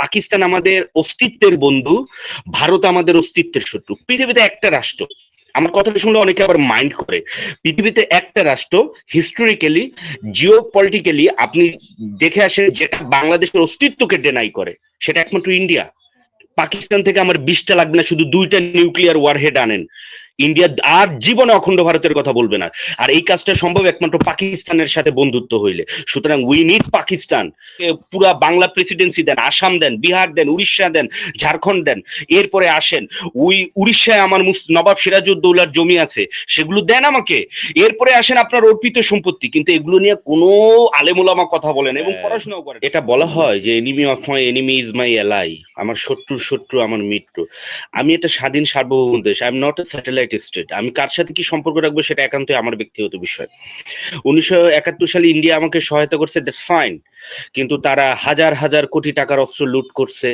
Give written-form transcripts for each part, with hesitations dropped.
পাকিস্তান আমাদের অস্তিত্বের বন্ধু, ভারত আমাদের অস্তিত্বের শত্রু। পৃথিবীতে একটা রাষ্ট্র, আমার কথাটা শুনলে অনেকে আবার মাইন্ড করে, পৃথিবীতে একটা রাষ্ট্র হিস্টোরিক্যালি, জিও পলিটিক্যালি আপনি দেখে আসেন যেটা বাংলাদেশের অস্তিত্বকে ডেনাই করে, সেটা একমাত্র ইন্ডিয়া। পাকিস্তান থেকে আমার 20টা লাগবে না, শুধু 2টা নিউক্লিয়ার ওয়ারহেড আনেন, ইন্ডিয়া আর জীবনে অখণ্ড ভারতের কথা বলবে না। আর এই কাজটা সম্ভব একমাত্র পাকিস্তানের সাথে বন্ধুত্ব হইলে। সুতরাং উই নিড পাকিস্তান। পুরা বাংলা প্রেসিডেন্সি দেন, আসাম দেন, বিহার দেন, উড়িষ্যা দেন, ঝাড়খণ্ড দেন, এরপরে আসেন উড়িষ্যায় আমার নবাব সিরাজউদ্দৌলার জমি আছে, সেগুলো দেন আমাকে। এরপরে আসেন আপনার অর্পিত সম্পত্তি, কিন্তু এগুলো নিয়ে কোনো আলেমুলামা কথা বলেন এবং পড়াশোনাও করেন। এটা বলা হয় যে enemy of my enemy is my ally, আমার শত্রুর শত্রু আমার মিত্র। আমি একটা স্বাধীন সার্বভৌম দেশ, I am not a satellite state. আমি কার সাথে কি সম্পর্ক রাখবো সেটা একান্তই আমার ব্যক্তিগত বিষয়। 1971 সালে ইন্ডিয়া আমাকে সহায়তা করছে, দ্যাটস ফাইন, কিন্তু তারা হাজার হাজার কোটি টাকার অস্ত্র লুট করছে,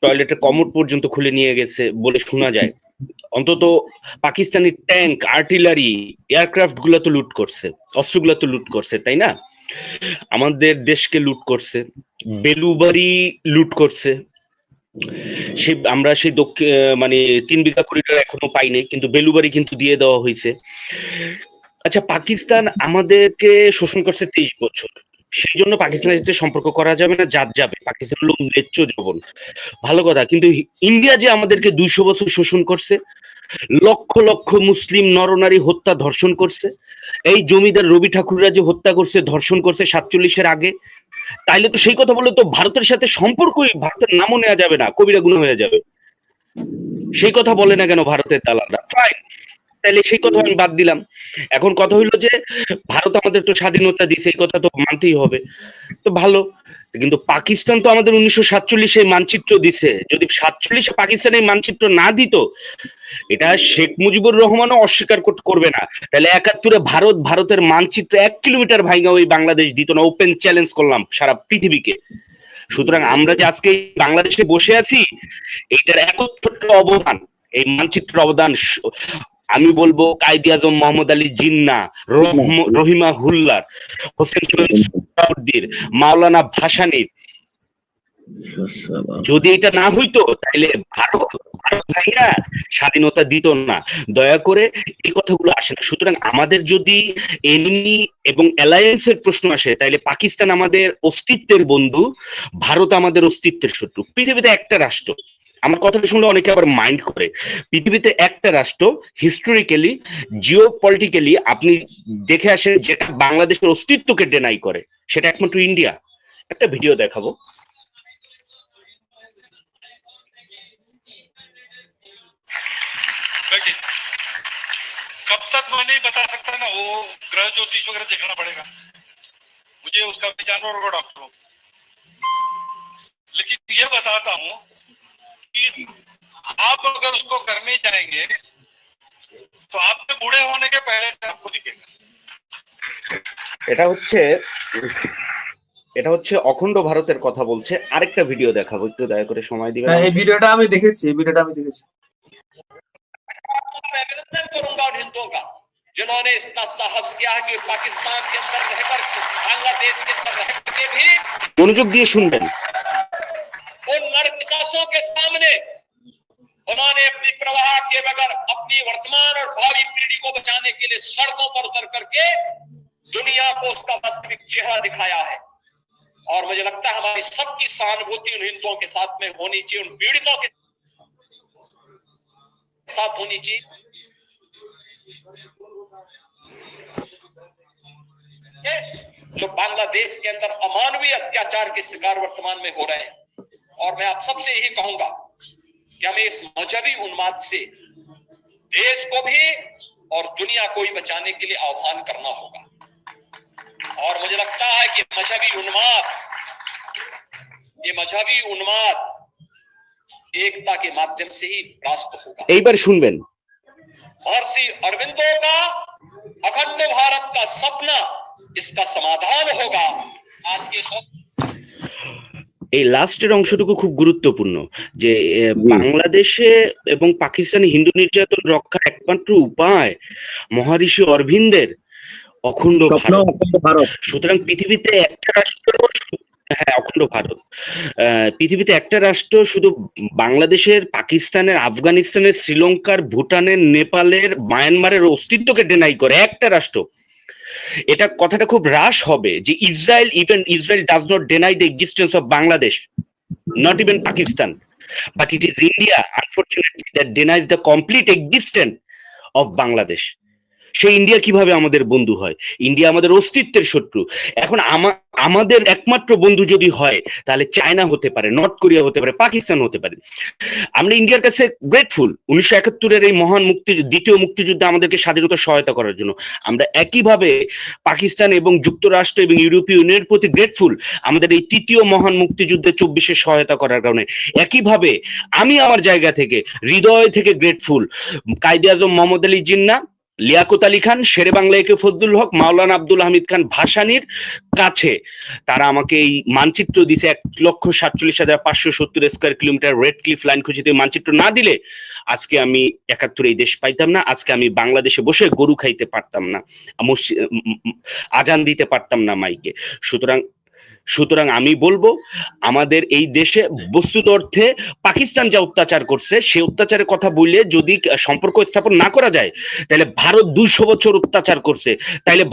টয়লেটের কমোড পর্যন্ত খুলে নিয়ে গেছে বলে শোনা যায়। অন্তত পাকিস্তানি ট্যাঙ্ক, আর্টিলারি, এয়ারক্রাফট গুলো তো লুট করছে, অস্ত্রগুলো তো লুট করছে, তাই না? আমাদের দেশকে লুট করছে, বেলুবাড়ি লুট করছে। আমরা সেই মানে 3 বিঘা করিডোর এখনো পাইনি, কিন্তু বেলুবাড়ি কিন্তু দিয়ে দেওয়া হয়েছে। আচ্ছা, পাকিস্তান আমাদেরকে শোষণ করছে 23 বছর, সেই জন্য পাকিস্তানের সাথে সম্পর্ক করা যাবে না, জাত যাবে, পাকিস্তান লোক ম্লেচ্ছ জবন, ভালো কথা। কিন্তু ইন্ডিয়া যে আমাদেরকে 200 বছর শোষণ করছে, লক্ষ লক্ষ মুসলিম নরনারী হত্যা ধর্ষণ করছে, এই জমিদার রবি ঠাকুররা যে হত্যা করছে, ধর্ষণ করছে 47-এর আগে, তাইলে তো সেই কথা বলে তো ভারতের সাথে সম্পর্কই, ভারতের নামও নেওয়া যাবে না, কবিরা গুনাহ হয়ে যাবে। সেই কথা বলে না কেন ভারতের দালালরা? ফাইন, তাহলে সেই কথা আমি বাদ দিলাম। এখন কথা হইলো যে ভারত আমাদের তো স্বাধীনতা দিছে, এই কথা তো মানতেই হবে, তো ভালো। কিন্তু পাকিস্তান তো আমাদের 1947-এ মানচিত্র দিছে, যদি 47-এ পাকিস্তান এই মানচিত্র না দিত, এটা শেখ মুজিবুর রহমানও অস্বীকার করবে না, তাহলে 71-এ ভারতের মানচিত্র 1 কিলোমিটার ভাঙা ওই বাংলাদেশ দিত না। ওপেন চ্যালেঞ্জ করলাম সারা পৃথিবীকে। সুতরাং আমরা যে আজকে বাংলাদেশে বসে আছি, এটার একচ্ছত্র অবদান, এই মানচিত্রের অবদান আমি বলবো কায়েদ আজম মোহাম্মদ আলী জিন্না, রহিমা হুল্লার, হোসেন শহীদ, মাওলানা ভাসানীর। যদি এটা না হইতো তাহলে ভারত ভাইরা স্বাধীনতা দিত না। দয়া করে এই কথাগুলো আসে না। সুতরাং আমাদের যদি এনিমি এবং অ্যালায়েন্সের প্রশ্ন আসে, তাহলে পাকিস্তান আমাদের অস্তিত্বের বন্ধু, ভারত আমাদের অস্তিত্বের শত্রু। পৃথিবীতে একটা রাষ্ট্র, আমার কথাটা শুনলে অনেকে আবার মাইন্ড করে, পৃথিবীতে একটা রাষ্ট্র হিস্টোরিক্যালি, জিও পলিটিক্যালি আপনি দেখে আসেন যেটা বাংলাদেশের অস্তিত্বকে ডেনাই করে, সেটা একমাত্র ইন্ডিয়া। একটা ভিডিও দেখাবো। कब तक मैं नहीं बता सकता ना, वो ग्रह ज्योतिष वगैरह देखना पड़ेगा मुझे, उसका भी जानवर को डॉक्टर हूं। लेकिन ये बताता हूं कि आप अगर उसको करने जाएंगे तो आपके बूढ़े होने के पहले से आपको दिखेगा। এটা হচ্ছে অখণ্ড ভারতের কথা বলছে। আরেকটা ভিডিও দেখাবো, একটু দয়া করে সময় দিবেন। এই ভিডিওটা আমি দেখেছি, अभिनंदन करूंगा उन हिंदुओं का जिन्होंने इतना साहस किया है कि पाकिस्तान के अंदर रहकर, बांग्लादेश के अंदर रहकर के भी মনোযোগ দিয়ে শুনবেন। उन नरपिशाचों के सामने उन्होंने अपनी प्रवाह के बगैर अपनी वर्तमान और भावी पीढ़ी को बचाने के लिए सड़कों पर उतर करके दुनिया को उसका वास्तविक चेहरा दिखाया है। और मुझे लगता है हमारी सबकी सहानुभूति उन हिंदुओं के साथ में होनी चाहिए, उन पीड़ितों के साथ होनी चाहिए। जो बांग्लादेश के अंदर अमानवीय अत्याचार के शिकार वर्तमान में हो रहे हैं, और मैं आप सबसे यही कहूंगा कि हमें इस मजहबी उन्माद से देश को भी और दुनिया को भी बचाने के लिए आह्वान करना होगा। और मुझे लगता है कि ये मजहबी उन्माद एकता के माध्यम से ही परास्त होगा। एक बार सुनबेन। महर्षि अरविंदो का अखंड भारत का सपना, इसका समाधान होगा। आज के এই লাস্টের অংশটুকু খুব গুরুত্বপূর্ণ, যে বাংলাদেশে এবং পাকিস্তানে হিন্দু নির্যাতন রক্ষার একমাত্র উপায় মহর্ষি অরবিন্দের অখণ্ড ভারত। সুতরাং পৃথিবীতে একটা রাষ্ট্র হ্যাঁ, অখণ্ড ভারত। পৃথিবীতে একটা রাষ্ট্র শুধু বাংলাদেশের, পাকিস্তানের, আফগানিস্তানের, শ্রীলঙ্কার, ভুটানের, নেপালের, মায়ানমারের অস্তিত্বকে ডেনাই করে, একটা রাষ্ট্র। এটা কথাটা খুব হ্রাস হবে যে Israel, even Israel does not deny the existence of Bangladesh, not even Pakistan, but it is India, unfortunately, that denies the complete existence of Bangladesh. সেই ইন্ডিয়া কিভাবে আমাদের বন্ধু হয়? ইন্ডিয়া আমাদের অস্তিত্বের শত্রু। এখন আমাদের একমাত্র বন্ধু যদি হয় তাহলে চায়না হতে পারে, নর্থ কোরিয়া হতে পারে, পাকিস্তান হতে পারে। আমরা ইন্ডিয়ার কাছে গ্রেটফুল 1971-এর এই মহান দ্বিতীয় মুক্তিযুদ্ধে আমাদেরকে স্বাধীনতা সহায়তা করার জন্য। আমরা একইভাবে পাকিস্তান এবং যুক্তরাষ্ট্র এবং ইউরোপীয় ইউনিয়নের প্রতি গ্রেটফুল আমাদের এই তৃতীয় মহান মুক্তিযুদ্ধে 24-এ সহায়তা করার কারণে। একইভাবে আমি আমার জায়গা থেকে হৃদয় থেকে গ্রেটফুল কায়েদে আজম মোহাম্মদ আলী জিন্নাহ, লিয়াকত আলী খান, শেরে বাংলা একে ফজলুল হক, মাওলানা আব্দুল হামিদ খান ভাসানীর কাছে তারা আমাকে এই মানচিত্র দিছে 1,47,570 square kilometre Radcliffe line খুঁজিতে। মানচিত্র না দিলে আজকে আমি 71 এই দেশ পাইতাম না, আজকে আমি বাংলাদেশে বসে গরু খাইতে পারতাম না, আজান দিতে পারতাম না মাইকে। সুতরাং আমি বলবো আমাদের এই দেশে বস্তুত অর্থে পাকিস্তান যা অত্যাচার করছে সে অত্যাচারের কথা বললে যদি সম্পর্ক স্থাপন না করা যায় তাহলে ভারত 200 বছর অত্যাচার করছে, তাইলে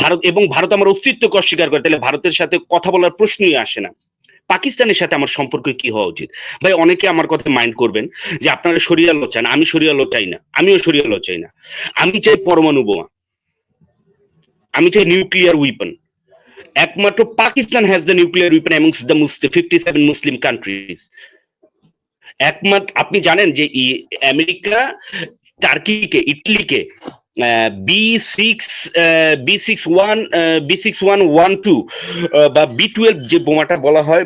ভারত আমার অস্তিত্বকে অস্বীকার করে, তাহলে ভারতের সাথে কথা বলার প্রশ্নই আসে না। পাকিস্তানের সাথে আমার সম্পর্ক কি হওয়া উচিত? ভাই, অনেকে আমার কথা মাইন্ড করবেন যে আপনারা শরিয়া ল চান, আমি শরিয়া ল চাই না, আমিও শরিয়া ল চাই না। আমি চাই পরমাণু বোমা, আমি চাই নিউক্লিয়ার উইপন। একমাত্র Pakistan has the nuclear weapon amongst the 57 Muslim countries. একমাত্র আপনি জানেন যে আমেরিকা টার্কিকে, ইটলিকে B6112 বা B12 যে বোমাটা বলা হয়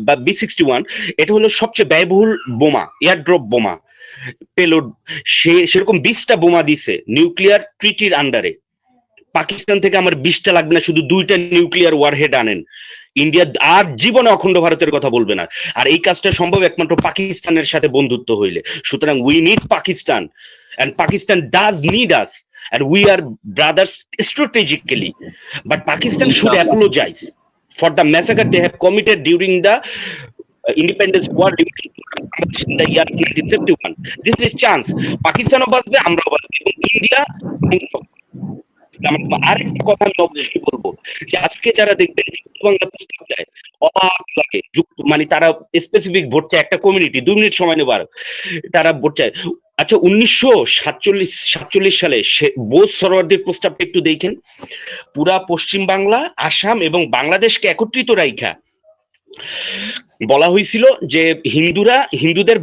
বা B61, এটা হলো সবচেয়ে ব্যয়বহুল বোমা, এয়ারড্রপ বোমা পেলোড। সেরকম 20টা বোমা দিছে নিউক্লিয়ার ট্রিটির আন্ডারে। পাকিস্তান থেকে আমার 20টা লাগবে না, শুধু 2টা নিউক্লিয়ার ওয়ারহেড আনেন। ইন্ডিয়া আর জীবনে অখণ্ড ভারতের কথা বলবে না। আর এই কাজটা সম্ভব একমাত্র পাকিস্তানের সাথে বন্ধুত্ব হইলে। সুতরাং we need Pakistan and Pakistan does need us and we are brothers strategically, but Pakistan should apologize for the massacre they have committed during the independence war in the year 1971. This is a chance. Pakistan বাঁচবে, আমরাও বাঁচবো, এবং India. আরেকটা কথা আমি অবশ্যই বলবো যে আজকে যারা দেখবেন বাংলা প্রস্তাব দেয় অবাক লাগে, মানে তারা স্পেসিফিক ভোট চায় একটা কমিউনিটি, 2 মিনিট সময় নেবার তারা ভোট চায়। আচ্ছা, 1947 সালে বোস সরোয়ার্দীর প্রস্তাবটা একটু দেখেন। পুরা পশ্চিম বাংলা, আসাম এবং বাংলাদেশকে একত্রিত রাইখা বলা হয়েছিল যে হিন্দুরা হিন্দুদের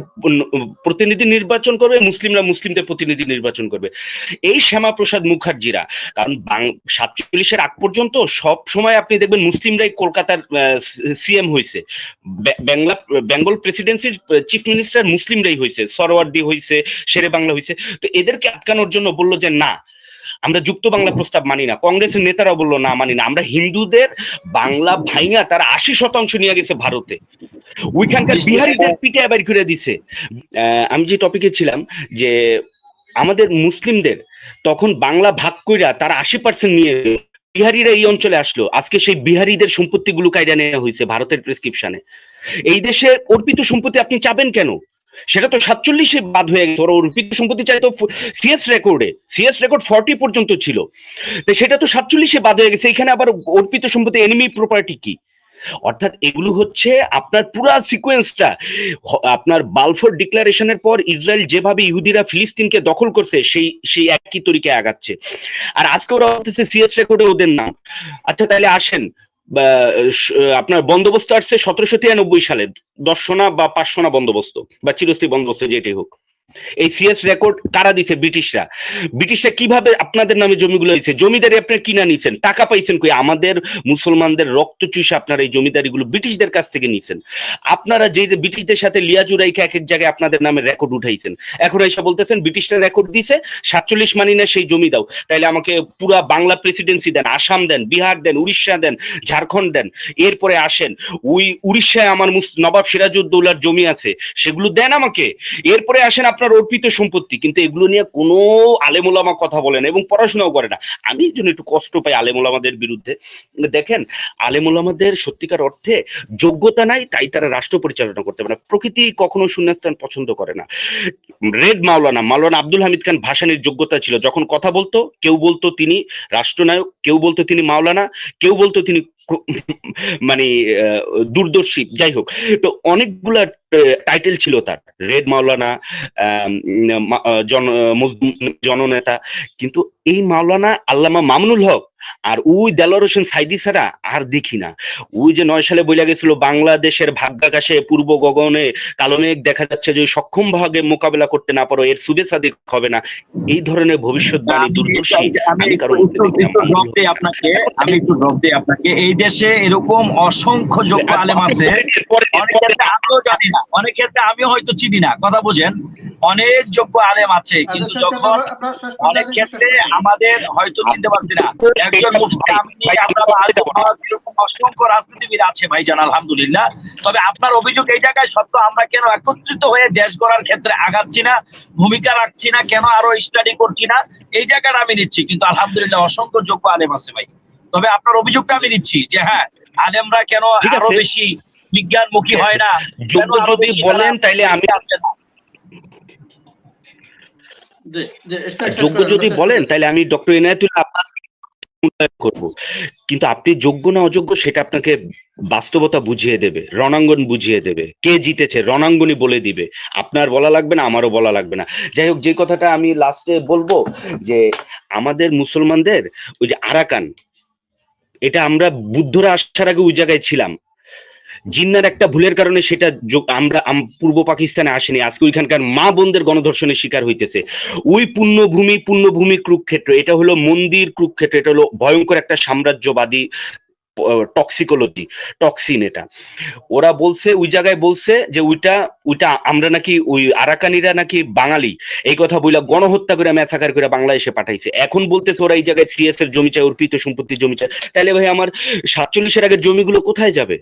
প্রতিনিধি নির্বাচন করবে, মুসলিমরা মুসলিমদের প্রতিনিধি নির্বাচন করবে। এই শ্যামাপ্রসাদ মুখার্জিরা, কারণ 47-এর আগ পর্যন্ত সব সময় আপনি দেখবেন মুসলিমরাই কলকাতার সিএম হয়েছে, বেঙ্গল প্রেসিডেন্সির চিফ মিনিস্টার মুসলিমরাই হয়েছে, সরোয়ার্দী হয়েছে, শেরে বাংলা হয়েছে। তো এদেরকে আটকানোর জন্য বললো যে না, আমরা যুক্ত বাংলা প্রস্তাব মানি না। কংগ্রেসের নেতারা বললো না, মানি না। আমরা হিন্দুদের বাংলা ভাইঙা তারা 80% নিয়ে গেছে ভারতে, ওইখানকার বিহারিদের পিঠে আবার করে দিছে। আমি যে টপিকে ছিলাম যে আমাদের মুসলিমদের তখন বাংলা ভাগ কইরা তারা 80% নিয়ে বিহারিরা এই অঞ্চলে আসলো। আজকে সেই বিহারিদের সম্পত্তিগুলো কাইরা নেওয়া হয়েছে ভারতের প্রেসক্রিপশনে। এই দেশে অর্পিত সম্পত্তি আপনি চাবেন কেন? সেটা তো 47-এ বাদ হয়ে গেছে। ওরা অর্পিত সম্পত্তি চাই তো সিএস রেকর্ড 40 পর্যন্ত ছিল, তো সেটা তো 47-এ বাদ হয়ে গেছে। এখানে আবার অর্পিত সম্পত্তি, এনিমি প্রপার্টি কি? অর্থাৎ এগুলো হচ্ছে আপনার পুরা সিকোয়েন্সটা আপনার বালফোর ডিক্লারেশনের পর ইসরায়েল যেভাবে ইহুদিরা ফিলিস্তিনকে দখল করছে সেই একই তরিকায় আগাচ্ছে। আর আজকে ওরা বলতেছে সিএস রেকর্ডে ওদের নাম। আচ্ছা, তাহলে আসেন, আপনার বন্দোবস্ত আসছে 1793 সালে, 10 সোনা বা 5 সোনা বন্দোবস্ত বা চিরস্থায়ী বন্দোবস্ত যেটাই হোক। এই সিএস রেকর্ড কারা দিছে? ব্রিটিশরা। কিভাবে আপনাদের নামে জমিগুলো হয়েছে? জমিদারি আপনারা কিনা নিছেন, টাকা পাইছেন কই? আমাদের মুসলমানদের রক্ত চুষে আপনারা এই জমিদারিগুলো ব্রিটিশদের কাছ থেকে নিছেন। আপনারা যে ব্রিটিশদের সাথে লিয়াজুরাইকে এক এক জায়গায় আপনাদের নামে রেকর্ড উঠাইছেন, এখন এসে বলতেছেন ব্রিটিশরা রেকর্ড দিছে, 47 মানি না, সেই জমি দাও। তাইলে আমাকে পুরা বাংলা প্রেসিডেন্সি দেন, আসাম দেন, বিহার দেন, উড়িষ্যা দেন, ঝাড়খণ্ড দেন। এরপরে আসেন ওই উড়িষ্যায় আমার নবাব সিরাজউদ্দৌলার জমি আছে, সেগুলো দেন আমাকে। এরপরে আসেন আপনার অর্পিত সম্পত্তি, কিন্তু এগুলো নিয়ে কোনো আলেমুলামা কথা বলে না এবং পড়াশোনাও করে না। আমি এই জন্য একটু কষ্ট পাই আলেমুলামাদের বিরুদ্ধে। দেখেন, আলেমুলামাদের সত্যিকার অর্থে যোগ্যতা নাই, তাই তারা রাষ্ট্র পরিচালনা করতে পারে না। প্রকৃতি কখনো শূন্যস্থান পছন্দ করে না। রেড মাওলানা আব্দুল হামিদ খান ভাসানীর যোগ্যতা ছিল, যখন কথা বলতো কেউ বলতো তিনি রাষ্ট্রনায়ক, কেউ বলতো তিনি মাওলানা, কেউ বলতো তিনি মানে দূরদর্শী, যাই হোক। তো অনেকগুলা টাইটেল ছিল তার, রেড মাওলানা, জননেতা। কিন্তু এই মাওলানা আল্লামা মামুনুল হক আর ওই দেলোয়ার হোসেন সাইদি ছাড়া আর দেখি না। ওই যে 9 সালে বইলা গেছিল বাংলাদেশের ভাগ্যাকাশে পূর্ব গগনে কালো মেঘ দেখা যাচ্ছে, যে সক্ষম ভাগে মোকাবেলা করতে না পারো এর সুবে সাদিক হবে না, এই ধরনের ভবিষ্যৎবাণী দূরদর্শী আমি কারোর মধ্যে দেখি না। আমি একটু ড্রপ দেই আপনাকে। এই দেশে এরকম অসংখ্য যোগ্য আলেম আছে, অনেক ক্ষেত্রে আমিও জানি না, অনেক ক্ষেত্রে আমিও হয়তো চিনি না, কথা বুঝেন। অনেক যোগ্য আলেম আছে, কিন্তু যখন অনেক ক্ষেত্রে আমাদের হয়তো চিনতে পারছি না। একজন মুফতি আমিনী, আমরা এরকম অসংখ্য রাজনীতিবিদ আছে ভাইজান, আলহামদুলিল্লাহ। তবে আপনার অভিযোগ এই জায়গায় সত্য, আমরা কেন একত্রিত হয়ে দেশ গড়ার ক্ষেত্রে আগাচ্ছি না, ভূমিকা রাখছি না, কেন আরো স্টাডি করছি না, এই জায়গাটা আমি নিচ্ছি। কিন্তু আলহামদুলিল্লাহ অসংখ্য যোগ্য আলেম আছে ভাই। তবে আপনার অভিযোগটা আমি নিচ্ছি যে হ্যাঁ, আলেমরা কেন আরো বেশি বিজ্ঞানমুখী হয় না, যোগ্য যদি বলেন তাইলে আমি যোগ্য যদি বলেন তাহলে আমি ডক্টর ইনায়েতুল্লাহ আব্বাসকে করব, কিন্তু আপনি যোগ্য না অযোগ্য সেটা আপনাকে বাস্তবতা বুঝিয়ে দেবে, রণাঙ্গন বুঝিয়ে দেবে, কে জিতেছে রণাঙ্গনই বলে দিবে। আপনার বলা লাগবে না, আমারও বলা লাগবে না। যাই হোক, যে কথাটা আমি লাস্টে বলবো যে আমাদের মুসলমানদের ওই যে আরাকান, এটা আমরা বুদ্ধরা আসার আগে ওই জায়গায় ছিলাম। জিন্নার একটা ভুলের কারণে সেটা আমরা পূর্ব পাকিস্তানে আসেনি, আজকে ওইখানকার মা বোনদের গণধর্ষণের শিকার হইতেছে। ওই পুণ্যভূমি কুরুক্ষেত্র, এটা হলো মন্দির কুরুক্ষেত্র, এটা হলো ভয়ঙ্কর একটা সাম্রাজ্যবাদী টক্সিকোলজি, টক্সিন। এটা ওরা বলছে, ওই জায়গায় বলছে যে ওইটা আমরা নাকি ওই আরাকানিরা নাকি বাঙালি, এই কথা বইলা গণহত্যা করে ম্যাসাকার করে বাংলাদেশে পাঠাইছে। এখন বলতেছে ওরা এই জায়গায় সিএস এর জমি চায়, অর্পিত সম্পত্তির জমি চায়। তাহলে ভাই আমার 47-এর আগের জমিগুলো কোথায় যাবে?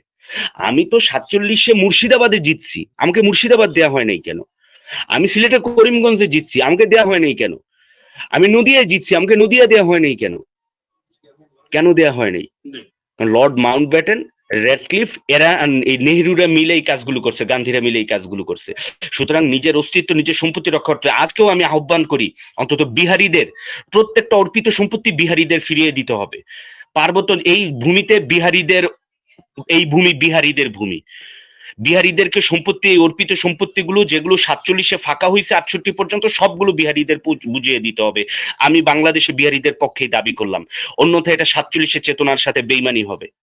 আমি তো 47-এ মুর্শিদাবাদে জিতছি, আমাকে মুর্শিদাবাদ দেওয়া হয় নাই কেন? আমি সিলেটের করিমগঞ্জে জিতছি, আমাকে দেওয়া হয় নাই কেন? আমি নদিয়ায় জিতছি, আমাকে নদিয়া দেওয়া হয় নাই কেন? কেন দেওয়া হয় নাই? লর্ড মাউন্টব্যাটেন, রেডক্লিফ, এরা এই নেহরুরা মিলে এই কাজগুলো করছে, গান্ধীরা মিলে এই কাজগুলো করছে। সুতরাং নিজের অস্তিত্ব, নিজের সম্পত্তি রক্ষা করতে আজকেও আমি আহ্বান করি, অন্তত বিহারীদের প্রত্যেকটা অর্পিত সম্পত্তি বিহারীদের ফিরিয়ে দিতে হবে। পার্বত্য এই ভূমিতে বিহারীদের, এই ভূমি বিহারীদের ভূমি, বিহারীদেরকে সম্পত্তি, এই অর্পিত সম্পত্তিগুলো যেগুলো 47-এ ফাঁকা হয়েছে 68 পর্যন্ত, সবগুলো বিহারীদের বুঝিয়ে দিতে হবে। আমি বাংলাদেশে বিহারীদের পক্ষেই দাবি করলাম, অন্যথায় এটা 47-এর চেতনার সাথে বেইমানি হবে।